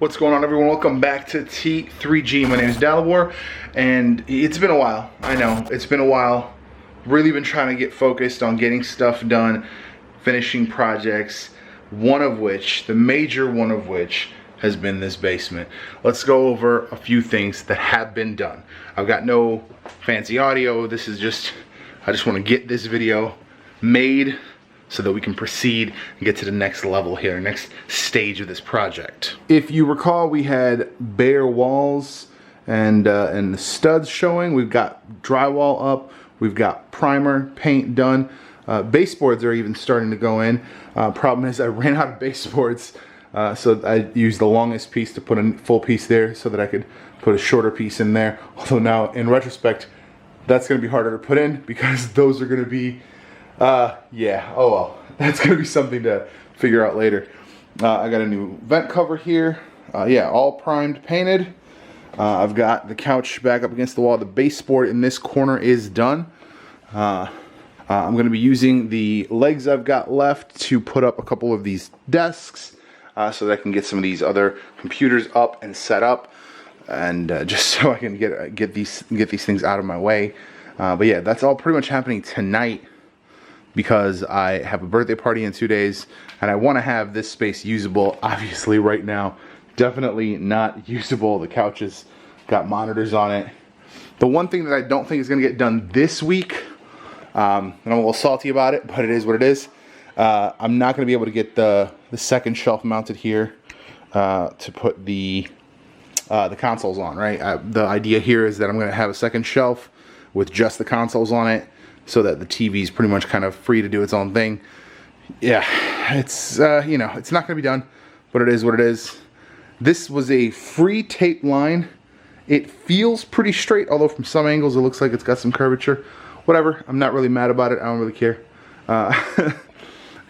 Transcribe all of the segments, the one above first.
What's going on, everyone? Welcome back to T3G. My name is Dalibor, and it's been a while. I know, it's been a while. Really been trying to get focused on getting stuff done, finishing projects, one of which, the major one of which, has been this basement. Let's go over a few things that have been done. I've got no fancy audio. This is just, I just want to get this video made so that we can proceed and get to the next level here, next stage of this project. If you recall, we had bare walls and the studs showing. We've got drywall up. We've got primer, paint done. Baseboards are even starting to go in. Problem is I ran out of baseboards, so I used the longest piece to put a full piece there so that I could put a shorter piece in there. Although now, in retrospect, that's gonna be harder to put in because those are gonna be, yeah, oh well. That's gonna be something to figure out later. I got a new vent cover here. Yeah, all primed, painted. I've got the couch back up against the wall. The baseboard in this corner is done. I'm gonna be using the legs I've got left to put up a couple of these desks so that I can get some of these other computers up and set up, and just so I can get these things out of my way. But yeah, that's all pretty much happening tonight because I have a birthday party in 2 days and I want to have this space usable. Obviously right now, definitely not usable. The couch has got monitors on it. The one thing that I don't think is going to get done this week, and I'm a little salty about it, but it is what it is. I'm not going to be able to get the second shelf mounted here to put the consoles on, right? The idea here is that I'm going to have a second shelf with just the consoles on it so that the TV is pretty much kind of free to do its own thing. Yeah, it's, you know, it's not going to be done, but it is what it is. This was a free tape line. It feels pretty straight, although from some angles it looks like it's got some curvature. Whatever, I'm not really mad about it. I don't really care.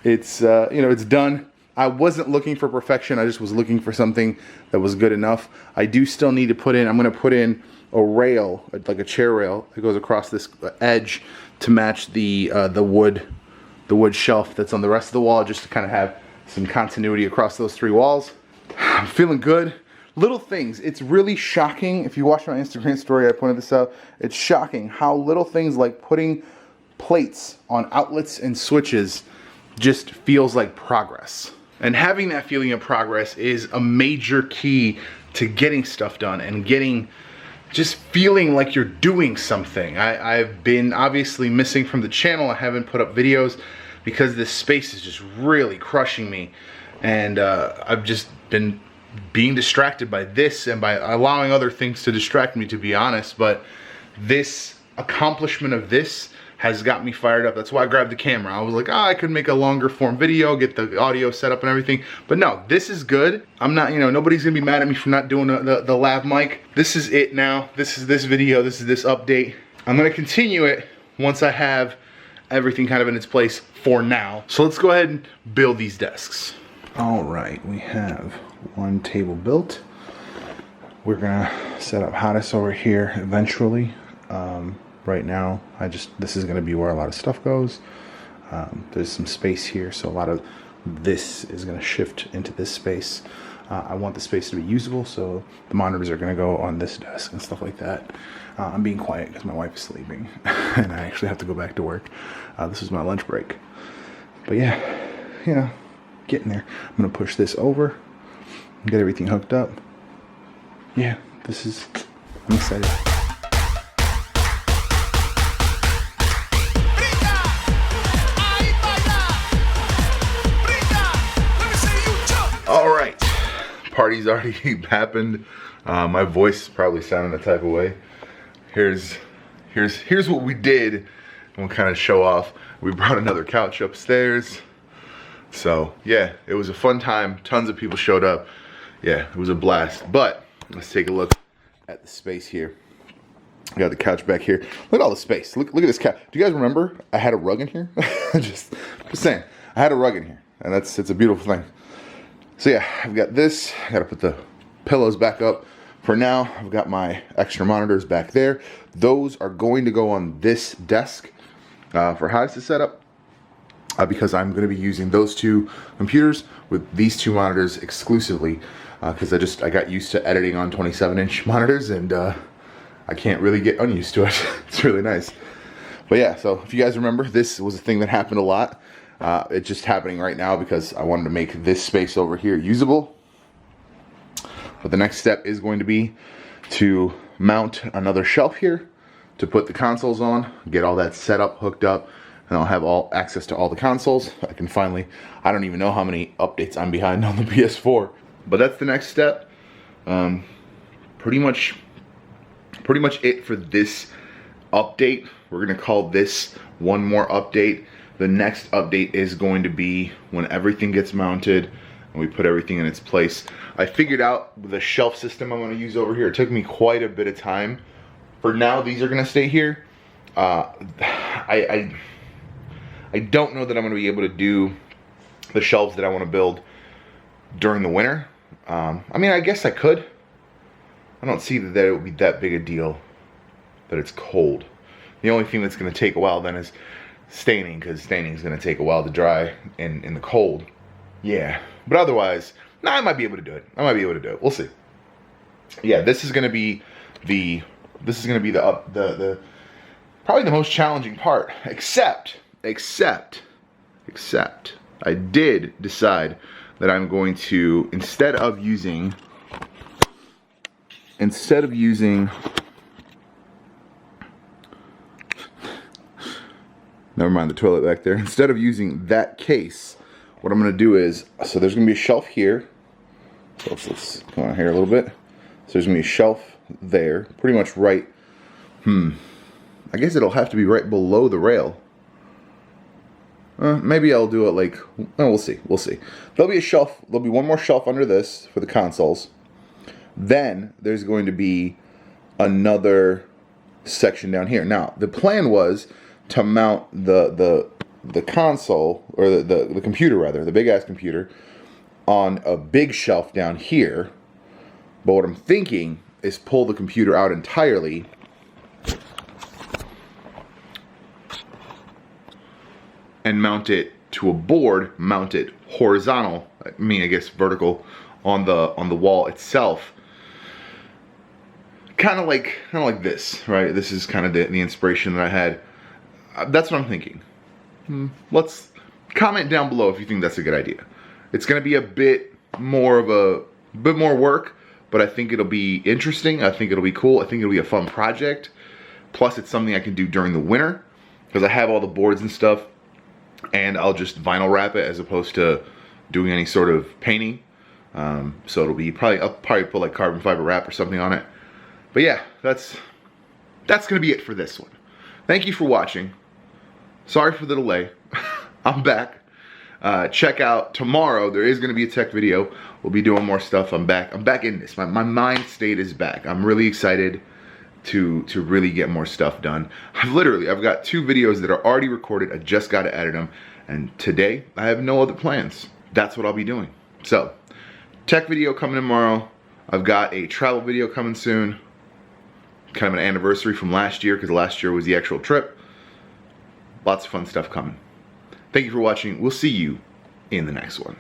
It's, you know, it's done. I wasn't looking for perfection. I just was looking for something that was good enough. I do still need to put in, I'm going to put in a rail, like a chair rail that goes across this edge to match the wood shelf that's on the rest of the wall, just to kind of have some continuity across those three walls. I'm feeling good. Little things. It's really shocking. If you watch my Instagram story, I pointed this out. It's shocking how little things like putting plates on outlets and switches just feels like progress. And having that feeling of progress is a major key to getting stuff done and just feeling like you're doing something. I've been obviously missing from the channel. I haven't put up videos because this space is just really crushing me. And I've just been being distracted by this and by allowing other things to distract me, to be honest. But this accomplishment of this has got me fired up. That's why I grabbed the camera. I was like, oh, I could make a longer form video, get the audio set up and everything. But no, this is good. I'm not, you know, nobody's gonna be mad at me for not doing the lav mic. This is it now. This is this video. This is this update. I'm gonna continue it once I have everything kind of in its place for now. So let's go ahead and build these desks. All right, we have one table built. We're gonna set up Hottis over here eventually. Right now, this is gonna be where a lot of stuff goes. There's some space here, so a lot of this is gonna shift into this space. I want the space to be usable, so the monitors are gonna go on this desk and stuff like that. I'm being quiet because my wife is sleeping and I actually have to go back to work. This is my lunch break. But yeah, you know, getting there. I'm gonna push this over, get everything hooked up. Yeah, I'm excited. All right, party's already happened. My voice is probably sounding a type of way. Here's what we did. We'll kind of show off. We brought another couch upstairs. So yeah, it was a fun time. Tons of people showed up. Yeah, it was a blast. But let's take a look at the space here. I got the couch back here. Look at all the space. Look at this couch. Do you guys remember I had a rug in here? just saying, I had a rug in here, and it's a beautiful thing. So yeah, I've got this. I gotta put the pillows back up. For now, I've got my extra monitors back there. Those are going to go on this desk for Hottis to set up. Because I'm going to be using those two computers with these two monitors exclusively. because I got used to editing on 27-inch monitors, and I can't really get unused to it. It's really nice. But yeah, so if you guys remember, this was a thing that happened a lot. It's just happening right now because I wanted to make this space over here usable. But the next step is going to be to mount another shelf here to put the consoles on, get all that set up, hooked up, and I'll have all access to all the consoles. I can finally, I don't even know how many updates I'm behind on the PS4, but that's the next step. Pretty much it for this update. We're gonna call this one more update. The next update is going to be when everything gets mounted and we put everything in its place. I figured out the shelf system I'm gonna use over here. It took me quite a bit of time. For now, these are gonna stay here. I don't know that I'm gonna be able to do the shelves that I wanna build during the winter. I mean, I guess I could. I don't see that it would be that big a deal that it's cold. The only thing that's gonna take a while then is staining, because staining is gonna take a while to dry in the cold. Yeah, but otherwise, nah, I might be able to do it. We'll see. Yeah, this is gonna be the probably the most challenging part. Except, I did decide that I'm going to, instead of using never mind the toilet back there. Instead of using that case, what I'm gonna do is, so there's gonna be a shelf here. So let's come on here a little bit. So there's gonna be a shelf there, pretty much right, I guess it'll have to be right below the rail. Maybe I'll do it like, oh, we'll see. There'll be a shelf, there'll be one more shelf under this for the consoles. Then there's going to be another section down here. Now, the plan was to mount the console, or the computer rather, the big ass computer, on a big shelf down here. But what I'm thinking is pull the computer out entirely and mount it to a board, mount it horizontal, I guess vertical, on the wall itself. Kind of like this, right? This is kind of the inspiration that I had. That's what I'm thinking. Let's comment down below if you think that's a good idea. It's going to be a bit more work, but I think it'll be interesting. I think it'll be cool. I think it'll be a fun project. Plus, it's something I can do during the winter because I have all the boards and stuff, and I'll just vinyl wrap it as opposed to doing any sort of painting. So it'll be I'll probably put like carbon fiber wrap or something on it. But yeah, that's gonna be it for this one. Thank you for watching. Sorry for the delay. I'm back. Check out tomorrow. There is gonna be a tech video. We'll be doing more stuff. I'm back in this. My mind state is back. I'm really excited to really get more stuff done. I've got 2 videos that are already recorded. I just got to edit them. And today, I have no other plans. That's what I'll be doing. So, tech video coming tomorrow. I've got a travel video coming soon. Kind of an anniversary from last year, because last year was the actual trip. Lots of fun stuff coming. Thank you for watching. We'll see you in the next one.